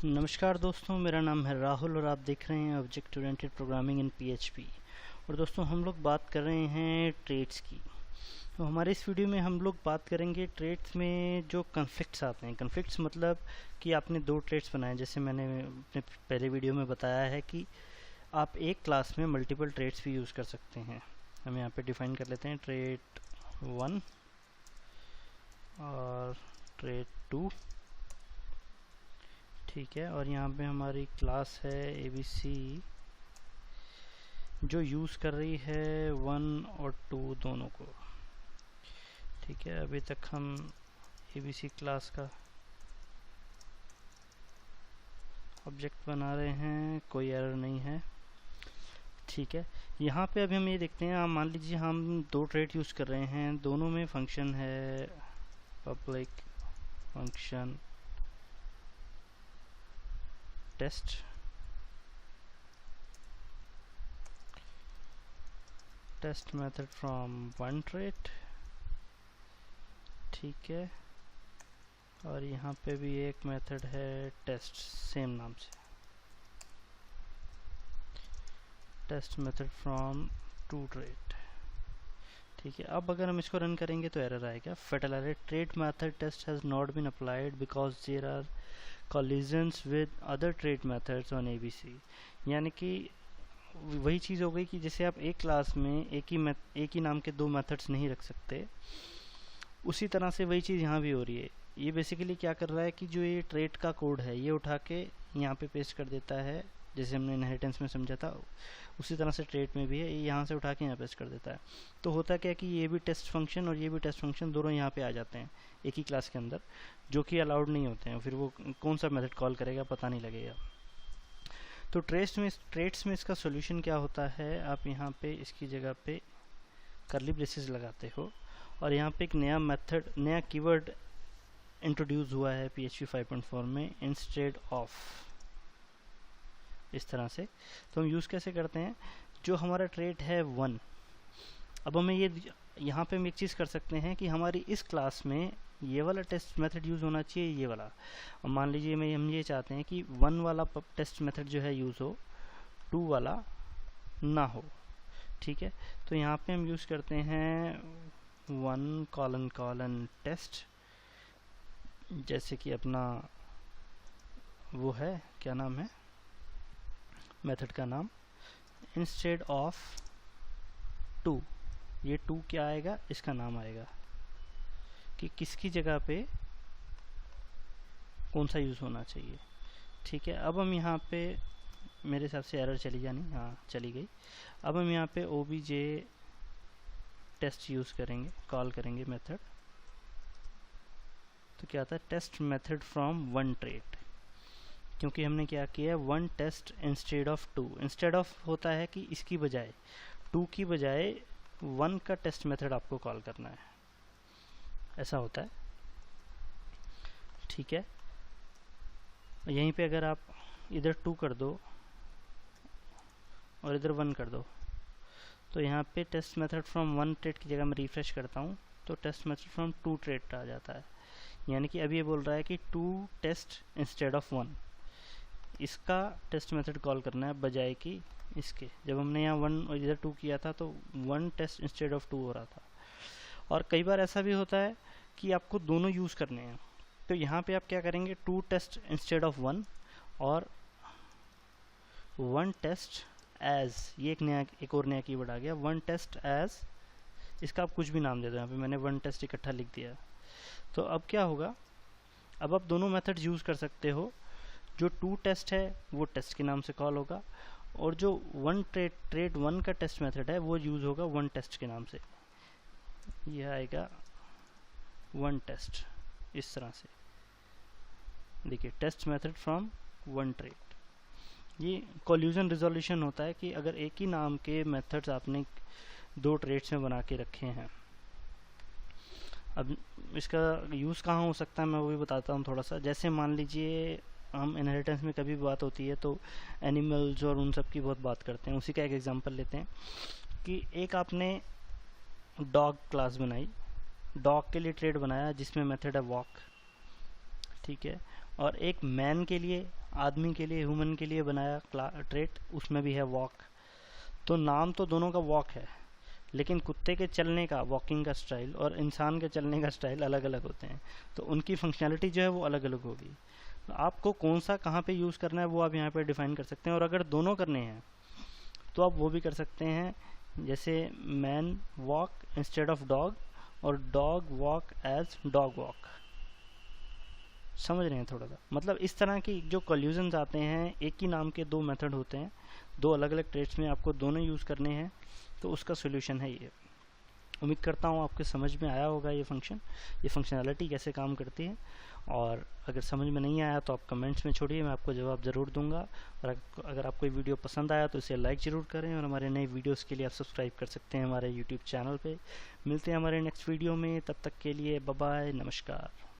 नमस्कार दोस्तों, मेरा नाम है राहुल और आप देख रहे हैं object oriented programming in PHP. और दोस्तों हम लोग बात कर रहे हैं ट्रेड्स की। तो हमारे इस वीडियो में हम लोग बात करेंगे ट्रेड्स में जो कॉन्फ्लिक्ट्स आते हैं। कॉन्फ्लिक्ट्स मतलब कि आपने दो ट्रेड्स बनाए, जैसे मैंने अपने पहले वीडियो में बताया है कि आप एक क्लास में मल्टीपल ट्रेड्स भी यूज़ कर सकते हैं। हम यहाँ पे डिफाइन कर लेते हैं ट्रेड 1 और ट्रेड 2, ठीक है। और यहाँ पे हमारी क्लास है ABC जो यूज़ कर रही है 1 और 2 दोनों को, ठीक है। अभी तक हम ABC क्लास का ऑब्जेक्ट बना रहे हैं, कोई एरर नहीं है, ठीक है। यहाँ पे अभी हम ये देखते हैं, मान लीजिए हम दो ट्रेड यूज़ कर रहे हैं, दोनों में फंक्शन है public function test method from one thread, ठीक है। और यहाँ पे भी एक मेथड है टेस्ट, सेम नाम से, test method from two thread, ठीक है। अब अगर हम इसको रन करेंगे तो एरर आएगा, fatal error, thread method test has not been applied because there are collisions with other trade methods on ABC। यानी कि वही चीज़ हो गई कि जैसे आप एक क्लास में एक ही नाम के दो मेथड्स नहीं रख सकते, उसी तरह से वही चीज़ यहाँ भी हो रही है। ये बेसिकली क्या कर रहा है कि जो ये ट्रेड का कोड है ये उठा के यहाँ पे पेस्ट कर देता है, जैसे हमने इनहेरिटेंस में समझा था उसी तरह से ट्रेड में भी है, ये यहाँ से उठा के यहाँ पेस्ट कर देता है। तो होता क्या कि ये भी टेस्ट फंक्शन और ये भी टेस्ट फंक्शन दोनों यहाँ पे आ जाते हैं एक ही क्लास के अंदर, जो कि अलाउड नहीं होते हैं। फिर वो कौन सा मेथड कॉल करेगा पता नहीं लगेगा। तो ट्रेड्स में इसका सोल्यूशन क्या होता है, आप यहाँ पे इसकी जगह पे कर्ली ब्रेसेस लगाते हो और यहाँ पे एक नया मेथड, नया कीवर्ड इंट्रोड्यूस हुआ है PHP 5.4 में, इंस्टेड ऑफ, इस तरह से। तो हम यूज़ कैसे करते हैं, जो हमारा ट्रेड है 1, अब हमें ये यहाँ पे हम एक चीज़ कर सकते हैं कि हमारी इस क्लास में ये वाला टेस्ट मेथड यूज़ होना चाहिए, ये वाला। और मान लीजिए हम ये चाहते हैं कि 1 वाला टेस्ट मेथड जो है यूज़ हो, 2 वाला ना हो, ठीक है। तो यहाँ पे हम यूज़ करते हैं 1: टेस्ट, जैसे कि अपना वो है, क्या नाम है मेथड का नाम, इंस्टेड ऑफ 2। ये 2 क्या आएगा, इसका नाम आएगा कि किसकी जगह पे कौन सा यूज़ होना चाहिए, ठीक है। अब हम यहाँ पे, मेरे हिसाब से एरर चली जानी, हाँ चली गई। अब हम यहाँ पे OBJ टेस्ट यूज़ करेंगे, कॉल करेंगे मेथड, तो क्या आता है, test method from one thread, क्योंकि हमने क्या किया है, 1 test instead of 2। Instead of होता है कि इसकी बजाय 2 की बजाय 1 का टेस्ट मेथड आपको कॉल करना है, ऐसा होता है, ठीक है। यहीं पे अगर आप इधर 2 कर दो और इधर 1 कर दो, तो यहाँ पे टेस्ट मेथड फ्रॉम 1 ट्रेड की जगह मैं रिफ्रेश करता हूँ तो टेस्ट मेथड फ्रॉम 2 ट्रेड आ जाता है। यानी कि अभी ये बोल रहा है कि 2 टेस्ट इंस्टेड ऑफ 1, इसका टेस्ट मेथड कॉल करना है बजाय कि इसके। जब हमने यहाँ 1 और इधर 2 किया था तो 1 टेस्ट इंस्टेड ऑफ 2 हो रहा था। और कई बार ऐसा भी होता है कि आपको दोनों यूज़ करने हैं, तो यहाँ पे आप क्या करेंगे, 2 टेस्ट इंस्टेड ऑफ 1 और 1 टेस्ट एज, ये एक और नया कीवर्ड आ गया, 1 टेस्ट एज, इसका आप कुछ भी नाम दे दो। यहाँ पे मैंने 1 टेस्ट इकट्ठा लिख दिया। तो अब क्या होगा, अब आप दोनों मेथड यूज़ कर सकते हो। जो 2 टेस्ट है वो टेस्ट के नाम से कॉल होगा और जो 1 ट्रेड 1 का टेस्ट मेथड है वो यूज़ होगा 1 टेस्ट के नाम से, यह आएगा 1 टेस्ट, इस तरह से देखिए, टेस्ट मेथड फ्रॉम 1 ट्रेड। ये कोल्यूजन रिजोल्यूशन होता है कि अगर एक ही नाम के मेथड्स आपने 2 ट्रेड्स में बना के रखे हैं। अब इसका यूज़ कहाँ हो सकता है मैं वो भी बताता हूँ थोड़ा सा। जैसे मान लीजिए हम इनहेरिटेंस में कभी बात होती है तो एनिमल्स और उन सब की बहुत बात करते हैं। उसी का एक एग्जांपल लेते हैं कि एक आपने डॉग क्लास बनाई, डॉग के लिए ट्रेड बनाया जिसमें मेथड है वॉक, ठीक है। और एक मैन के लिए आदमी के लिए, ह्यूमन के लिए बनाया ट्रेट, उसमें भी है वॉक। तो नाम तो दोनों का वॉक है, लेकिन कुत्ते के चलने का, वॉकिंग का स्टाइल, और इंसान के चलने का स्टाइल अलग अलग होते हैं, तो उनकी फंक्शनैलिटी जो है वो अलग अलग होगी। तो आपको कौन सा कहाँ पे यूज़ करना है वो आप यहाँ पे डिफाइन कर सकते हैं। और अगर दोनों करने हैं तो आप वो भी कर सकते हैं, जैसे man walk instead of dog, और dog walk as dog walk. समझ रहे हैं थोड़ा सा, मतलब इस तरह की जो कॉल्यूजन्स आते हैं, एक ही नाम के दो मेथड होते हैं, दो अलग अलग ट्रेड्स में आपको दोनों यूज़ करने हैं, तो उसका सोल्यूशन है ये। उम्मीद करता हूँ आपके समझ में आया होगा ये फंक्शनैलिटी कैसे काम करती है। और अगर समझ में नहीं आया तो आप कमेंट्स में छोड़िए, मैं आपको जवाब ज़रूर दूंगा। और अगर आपको ये वीडियो पसंद आया तो इसे लाइक ज़रूर करें, और हमारे नए वीडियोस के लिए आप सब्सक्राइब कर सकते हैं हमारे यूट्यूब चैनल पे। मिलते हैं हमारे नेक्स्ट वीडियो में, तब तक के लिए बाय बाय, नमस्कार।